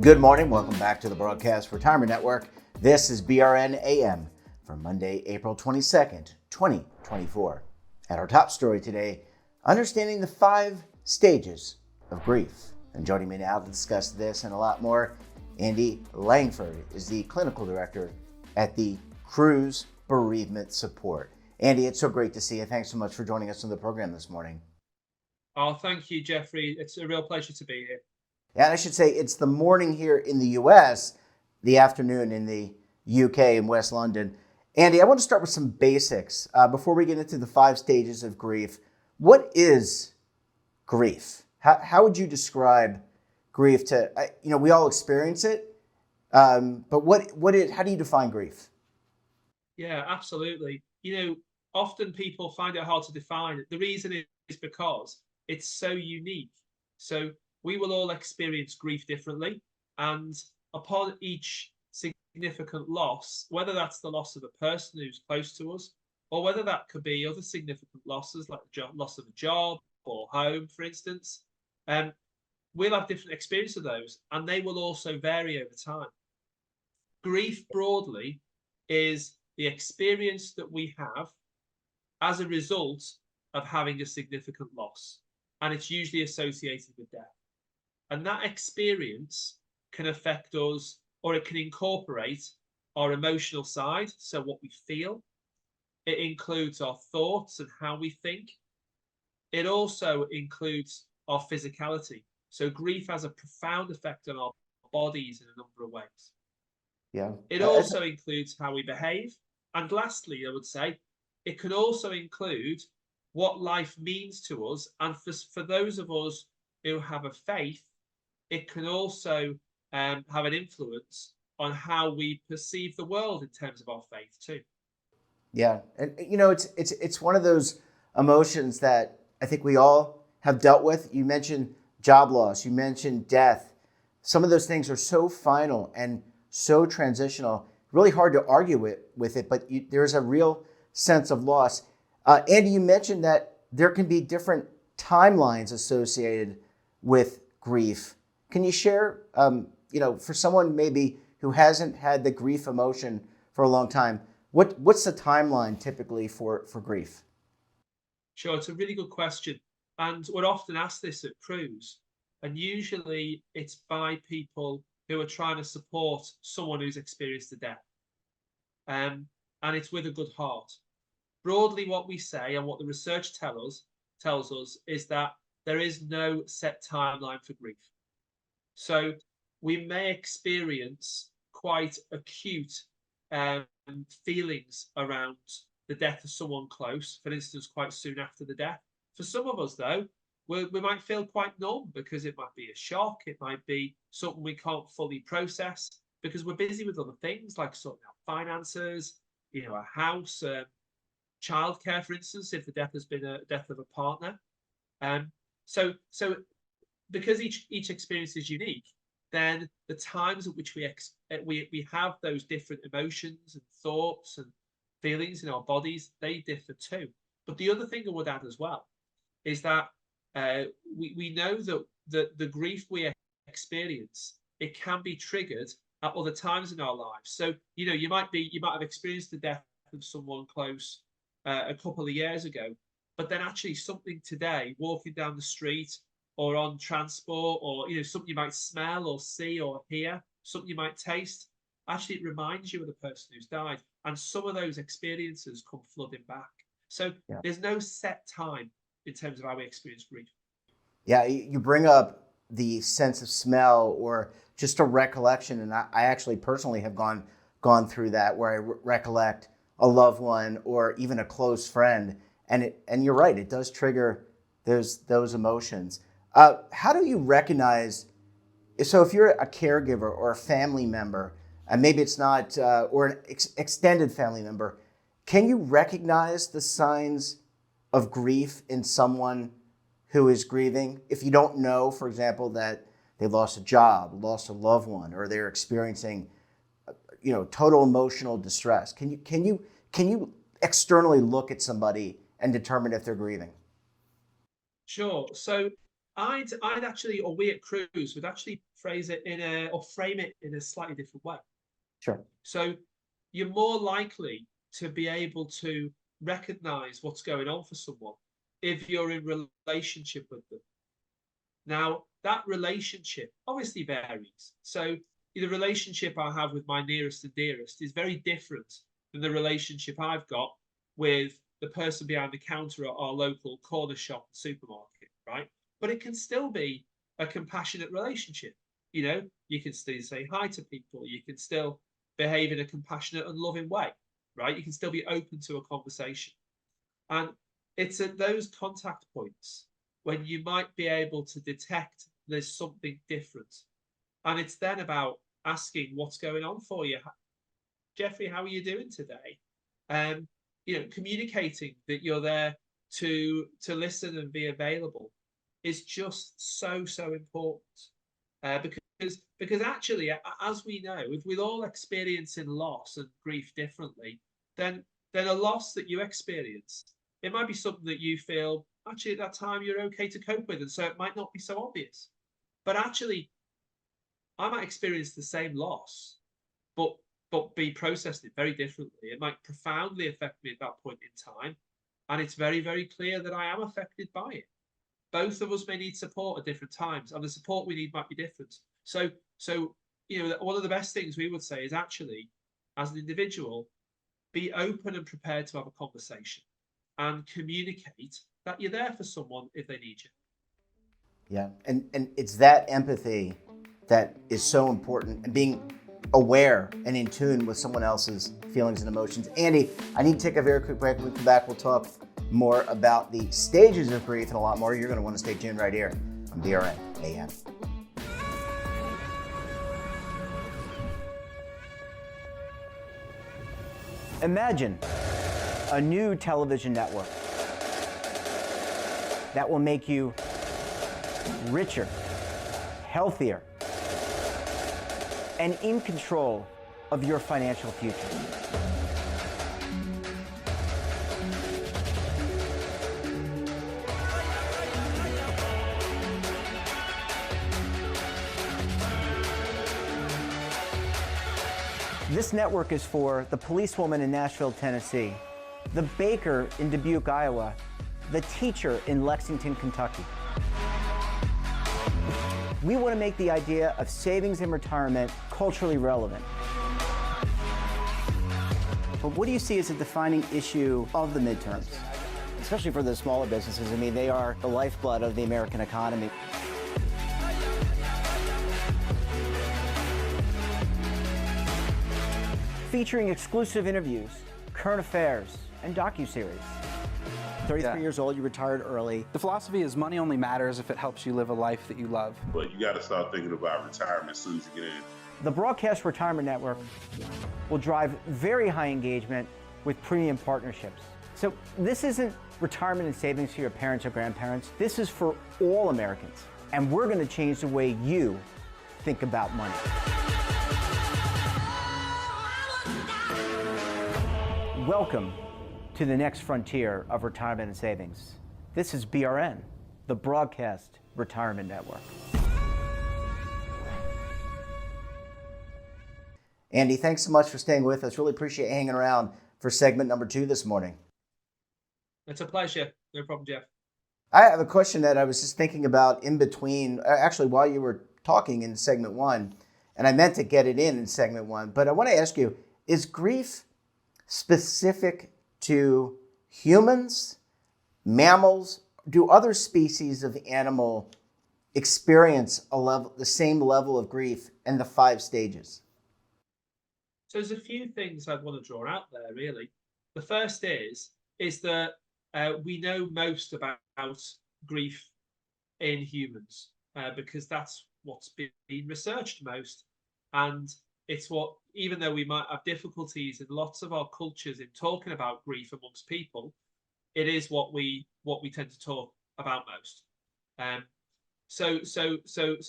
Good morning. Welcome back to the Broadcast Retirement Network. This is BRN AM for Monday, April 22nd, 2024. At our top story today, understanding the 5 stages of grief. And joining me now to discuss this and a lot more, Andy Langford is the clinical director at the Cruse Bereavement Support. Andy, it's so great to see you. Thanks so much for joining us on the program this morning. Oh, thank you, Jeffrey. It's a real pleasure to be here. Yeah, and I should say it's the morning here in the U.S., the afternoon in the U.K. in West London. Andy, I want to start with some basics before we get into the 5 stages of grief. What is grief? How would you describe grief to, we all experience it, but how do you define grief? Yeah, absolutely. Often people find it hard to define it. The reason is because it's so unique. So we will all experience grief differently. And upon each significant loss, whether that's the loss of a person who's close to us, or whether that could be other significant losses like loss of a job or home, for instance, we'll have different experience of those, and they will also vary over time. Grief broadly is the experience that we have as a result of having a significant loss, and it's usually associated with death. And that experience can affect us, or it can incorporate our emotional side, so what we feel. It includes our thoughts and how we think. It also includes our physicality. So grief has a profound effect on our bodies in a number of ways. Yeah. It also includes how we behave. And lastly, I would say, it can also include what life means to us. And for those of us who have a faith, it can also have an influence on how we perceive the world in terms of our faith too. Yeah, and it's one of those emotions that I think we all have dealt with. You mentioned job loss, you mentioned death. Some of those things are so final and so transitional, really hard to argue with it, but there's a real sense of loss. Andy, you mentioned that there can be different timelines associated with grief. Can you share, for someone maybe who hasn't had the grief emotion for a long time, what's the timeline typically for grief? Sure, it's a really good question. And we're often asked this at Cruse. And usually it's by people who are trying to support someone who's experienced a death. And it's with a good heart. Broadly, what we say and what the research tells us is that there is no set timeline for grief. So we may experience quite acute feelings around the death of someone close, for instance, quite soon after the death. For some of us, though, we might feel quite numb because it might be a shock. It might be something we can't fully process because we're busy with other things like sorting out finances, a house, childcare, for instance, if the death has been a death of a partner. So because each experience is unique, then the times at which we have those different emotions and thoughts and feelings in our bodies, they differ too. But the other thing I would add as well is that we know that the grief we experience, it can be triggered at other times in our lives. So you might have experienced the death of someone close a couple of years ago, but then actually something today, walking down the street or on transport, or something you might smell or see or hear, something you might taste, actually it reminds you of the person who's died. And some of those experiences come flooding back. So There's no set time in terms of how we experience grief. Yeah, you bring up the sense of smell or just a recollection, and I actually personally have gone through that where I recollect a loved one or even a close friend, and you're right, it does trigger those emotions. How do you recognize? So if you're a caregiver or a family member, and maybe it's not, or an extended family member, can you recognize the signs of grief in someone who is grieving? If you don't know, for example, that they lost a job, lost a loved one, or they're experiencing, total emotional distress, can you externally look at somebody and determine if they're grieving? Sure. So I'd actually, or we at Cruse would actually phrase it or frame it in a slightly different way. Sure. So you're more likely to be able to recognize what's going on for someone if you're in relationship with them. Now, that relationship obviously varies. So the relationship I have with my nearest and dearest is very different than the relationship I've got with the person behind the counter at our local corner shop and supermarket, right? But it can still be a compassionate relationship. You know, you can still say hi to people. You can still behave in a compassionate and loving way, right? You can still be open to a conversation. And it's at those contact points when you might be able to detect there's something different. And it's then about asking what's going on for you. Jeffrey, how are you doing today? You know, communicating that you're there to listen and be available is just so important. Because actually, as we know, if we're all experiencing loss and grief differently, then a loss that you experience, it might be something that you feel actually at that time you're okay to cope with, and so it might not be so obvious. But actually, I might experience the same loss, but be processed it very differently. It might profoundly affect me at that point in time, and it's very, very clear that I am affected by it. Both of us may need support at different times, and the support we need might be different. So you know, one of the best things we would say is actually, as an individual, be open and prepared to have a conversation and communicate that you're there for someone if they need you. Yeah, and it's that empathy that is so important, and being aware and in tune with someone else's feelings and emotions. Andy, I need to take a very quick break. When we come back, we'll talk more about the stages of grief and a lot more. You're going to want to stay tuned right here on BRN AM. Imagine a new television network that will make you richer, healthier, and in control of your financial future. This network is for the policewoman in Nashville, Tennessee, the baker in Dubuque, Iowa, the teacher in Lexington, Kentucky. We want to make the idea of savings and retirement culturally relevant. But what do you see as a defining issue of the midterms, especially for the smaller businesses? I mean, they are the lifeblood of the American economy. Featuring exclusive interviews, current affairs, and docuseries. 33 years old, you retired early. The philosophy is money only matters if it helps you live a life that you love. But you got to start thinking about retirement as soon as you get in. The Broadcast Retirement Network will drive very high engagement with premium partnerships. So this isn't retirement and savings for your parents or grandparents. This is for all Americans. And we're going to change the way you think about money. Welcome to the next frontier of retirement and savings. This is BRN, the Broadcast Retirement Network. Andy, thanks so much for staying with us. Really appreciate you hanging around for segment number 2 this morning. It's a pleasure. No problem, Jeff. I have a question that I was just thinking about in between, actually while you were talking in segment 1, and I meant to get it in segment 1, but I want to ask you, is grief specific to humans, mammals? Do other species of animal experience the same level of grief in the 5 stages? So there's a few things I'd want to draw out there, really. The first is that we know most about grief in humans because that's what's been researched most. And it's what, even though we might have difficulties in lots of our cultures in talking about grief amongst people, it is what we tend to talk about most. So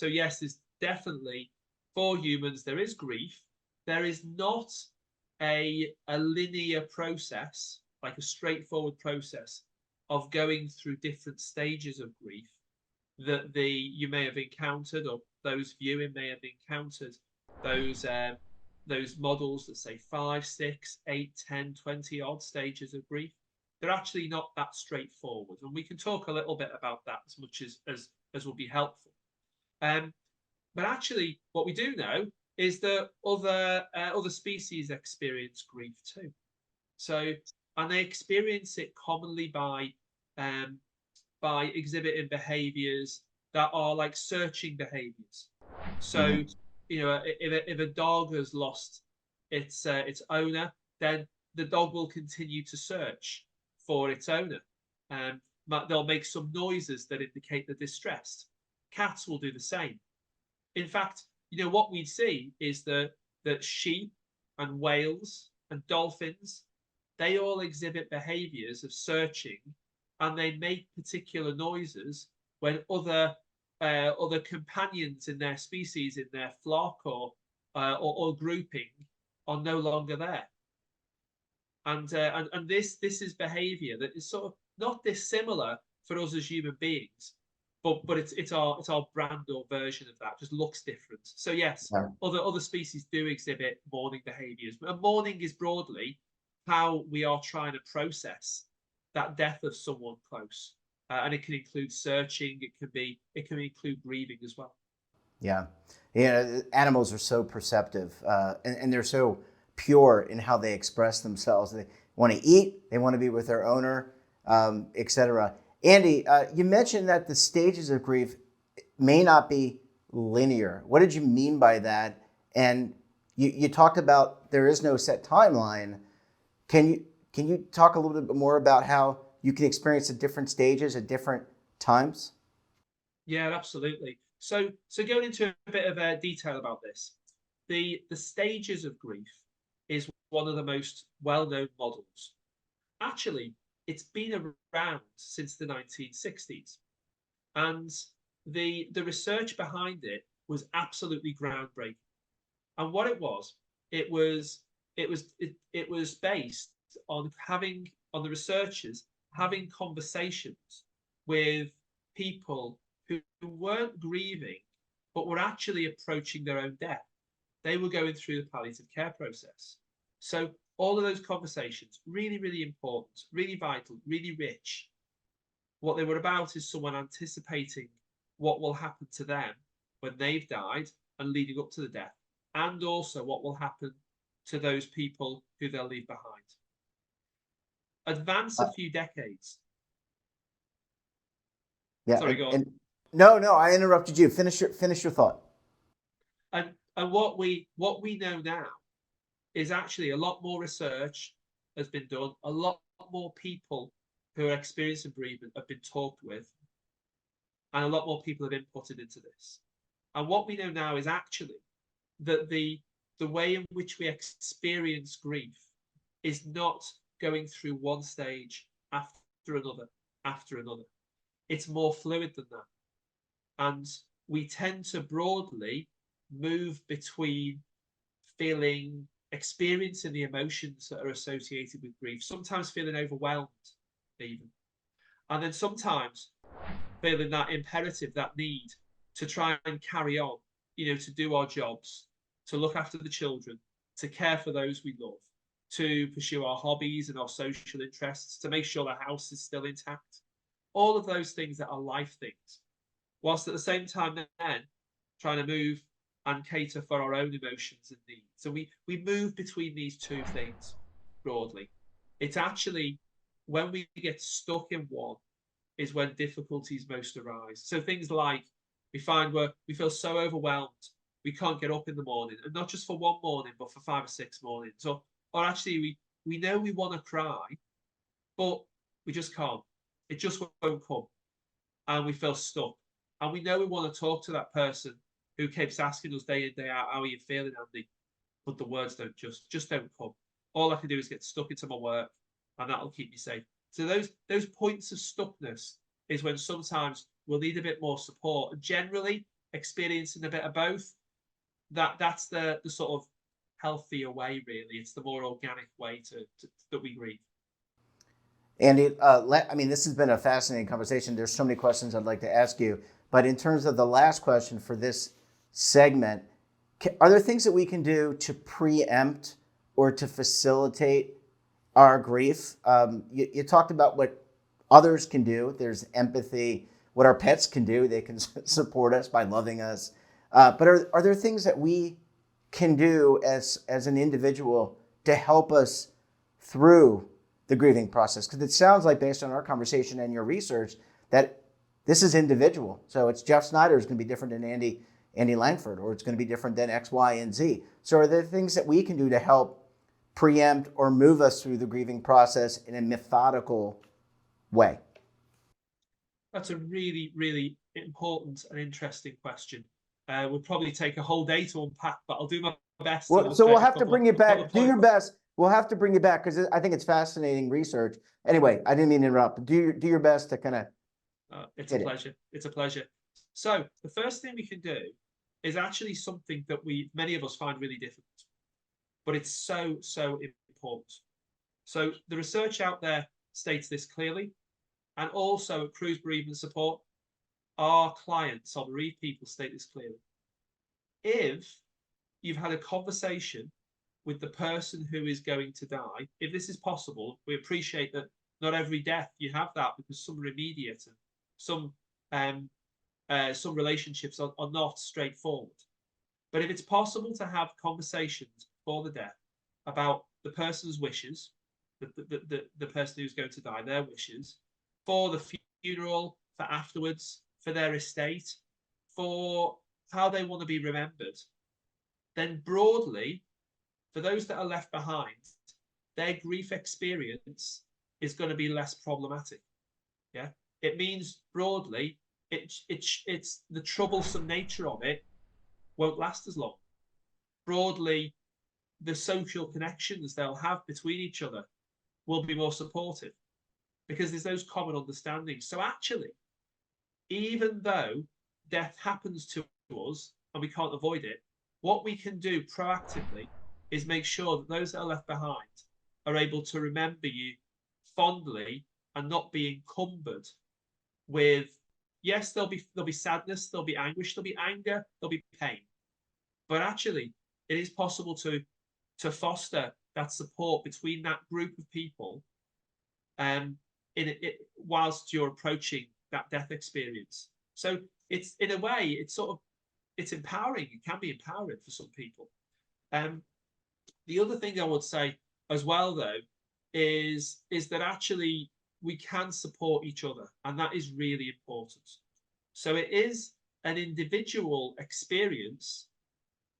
yes, there's definitely, for humans, there is grief. There is not a linear process, like a straightforward process of going through different stages of grief that you may have encountered or those viewing may have encountered those models that say 5, 6, 8, 10, 20 odd stages of grief, they're actually not that straightforward. And we can talk a little bit about that as much as will be helpful. But actually, what we do know is that other species experience grief too. So, and they experience it commonly by exhibiting behaviours that are like searching behaviours. So, if a dog has lost its owner, then the dog will continue to search for its owner. They'll make some noises that indicate they're distressed. Cats will do the same. In fact, what we see is that sheep and whales and dolphins, they all exhibit behaviours of searching, and they make particular noises when other companions in their species, in their flock or grouping, are no longer there. And this is behaviour that is sort of not dissimilar for us as human beings, but it's our brand or version of that. Just looks different. So yes, yeah. Other species do exhibit mourning behaviours, and mourning is broadly how we are trying to process that death of someone close, and it can include searching. It can include grieving as well. Yeah, animals are so perceptive, and they're so pure in how they express themselves. They want to eat, they want to be with their owner, etc. Andy, you mentioned that the stages of grief may not be linear. What did you mean by that? And you talked about there is no set timeline. Can you talk a little bit more about how you can experience at different stages at different times? Yeah, absolutely. So going into a bit of detail about this, the stages of grief is one of the most well-known models. Actually, it's been around since the 1960s, and the research behind it was absolutely groundbreaking. And what it was based on the researchers having conversations with people who weren't grieving, but were actually approaching their own death. They were going through the palliative care process. So all of those conversations, really, really important, really vital, really rich. What they were about is someone anticipating what will happen to them when they've died and leading up to the death, and also what will happen to those people who they'll leave behind. Advance a few decades. Yeah. Sorry, go on. No, I interrupted you. Finish your thought. And what we know now is actually a lot more research has been done. A lot more people who are experiencing bereavement have been talked with, and a lot more people have inputted into this. And what we know now is actually that the way in which we experience grief is not going through one stage after another. It's more fluid than that. And we tend to broadly move between experiencing the emotions that are associated with grief, sometimes feeling overwhelmed even, and then sometimes feeling that imperative, that need to try and carry on, to do our jobs, to look after the children, to care for those we love, to pursue our hobbies and our social interests, to make sure the house is still intact. All of those things that are life things, whilst at the same time then trying to move and cater for our own emotions and needs. So we move between these two things broadly. It's actually when we get stuck in one is when difficulties most arise. So things like we find we feel so overwhelmed we can't get up in the morning, and not just for one morning, but for 5 or 6 mornings. Or actually we know we want to cry, but we just can't. It just won't come, and we feel stuck. And we know we want to talk to that person who keeps asking us day in, day out, how are you feeling, Andy? But the words just don't come. All I can do is get stuck into my work, and that'll keep me safe. So those points of stuckness is when sometimes we'll need a bit more support. And generally, experiencing a bit of both, that's the sort of healthier way, really. It's the more organic way that we grieve. Andy, this has been a fascinating conversation. There's so many questions I'd like to ask you, but in terms of the last question for this segment, are there things that we can do to preempt or to facilitate our grief? You talked about what others can do. There's empathy. What our pets can do, they can support us by loving us. But are there things that we can do as an individual to help us through the grieving process? Because it sounds like, based on our conversation and your research, that this is individual. So it's Jeff Snyder is going to be different than Andy Langford, or it's going to be different than X, Y, and Z. So are there things that we can do to help preempt or move us through the grieving process in a methodical way? That's a really, really important and interesting question. We'll probably take a whole day to unpack, but I'll do my best. So we'll have to bring you back. Do your best. We'll have to bring you back because I think it's fascinating research. Anyway, I didn't mean to interrupt, but do your best to kind of. It's a pleasure. It's a pleasure. So the first thing we can do is actually something that many of us find really difficult, but it's so important. So the research out there states this clearly, and also at Cruse Bereavement Support, our clients, our bereaved people, state this clearly. If you've had a conversation with the person who is going to die, if this is possible, we appreciate that not every death you have that, because some are immediate and some relationships are not straightforward. But if it's possible to have conversations before the death about the person's wishes, the person who's going to die, their wishes, for the funeral, for afterwards, for their estate, for how they want to be remembered, then broadly, for those that are left behind, their grief experience is going to be less problematic. Yeah, it means broadly, it's the troublesome nature of it won't last as long. Broadly, the social connections they'll have between each other will be more supportive because there's those common understandings. So actually, even though death happens to us and we can't avoid it, what we can do proactively is make sure that those that are left behind are able to remember you fondly and not be encumbered with, yes, there'll be sadness, there'll be anguish, there'll be anger, there'll be pain. But actually, it is possible to foster that support between that group of people whilst you're approaching that death experience. So it's, in a way, it's empowering. It can be empowering for some people. The other thing I would say as well, though, is that actually we can support each other, and that is really important. So it is an individual experience,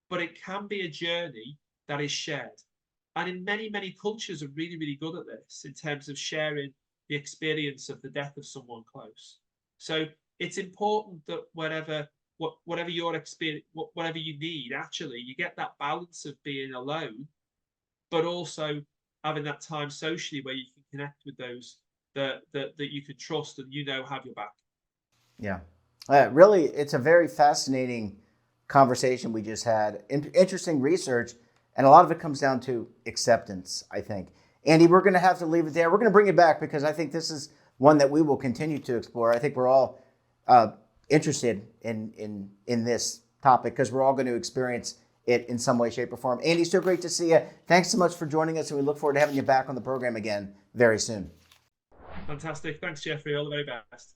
but it can be a journey that is shared. And in many cultures are really, really good at this in terms of sharing the experience of the death of someone close. So it's important that whatever your experience, whatever you need, actually, you get that balance of being alone, but also having that time socially where you can connect with those that you can trust and have your back. Yeah, really, it's a very fascinating conversation we just had. Interesting research, and a lot of it comes down to acceptance, I think. Andy, we're going to have to leave it there. We're going to bring it back because I think this is one that we will continue to explore. I think we're all interested in this topic because we're all going to experience it in some way, shape, or form. Andy, so great to see you. Thanks so much for joining us, and we look forward to having you back on the program again very soon. Fantastic. Thanks, Jeffrey. All the very best.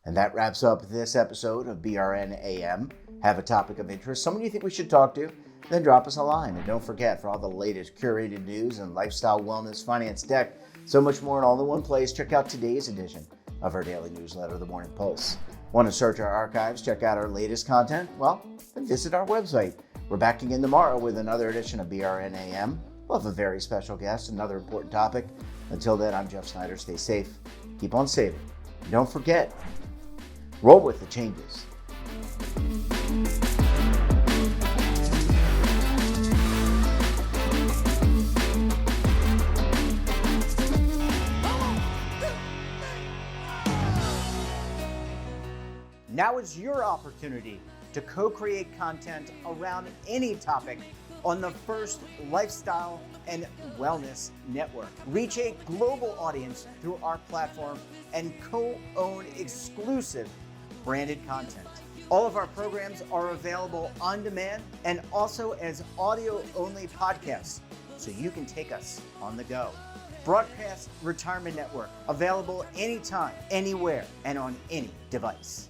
And that wraps up this episode of BRN AM. Have a topic of interest, someone you think we should talk to, then drop us a line. And don't forget, for all the latest curated news and lifestyle, wellness, finance, tech, so much more in all in one place, check out today's edition of our daily newsletter, The Morning Pulse. Want to search our archives, check out our latest content? Well, then visit our website. We're back again tomorrow with another edition of BRN AM. We'll have a very special guest, another important topic. Until then, I'm Jeff Snyder. Stay safe. Keep on saving. And don't forget, roll with the changes. Now is your opportunity to co-create content around any topic on the first lifestyle and wellness network. Reach a global audience through our platform and co-own exclusive branded content. All of our programs are available on demand and also as audio-only podcasts, so you can take us on the go. Broadcast Retirement Network, available anytime, anywhere, and on any device.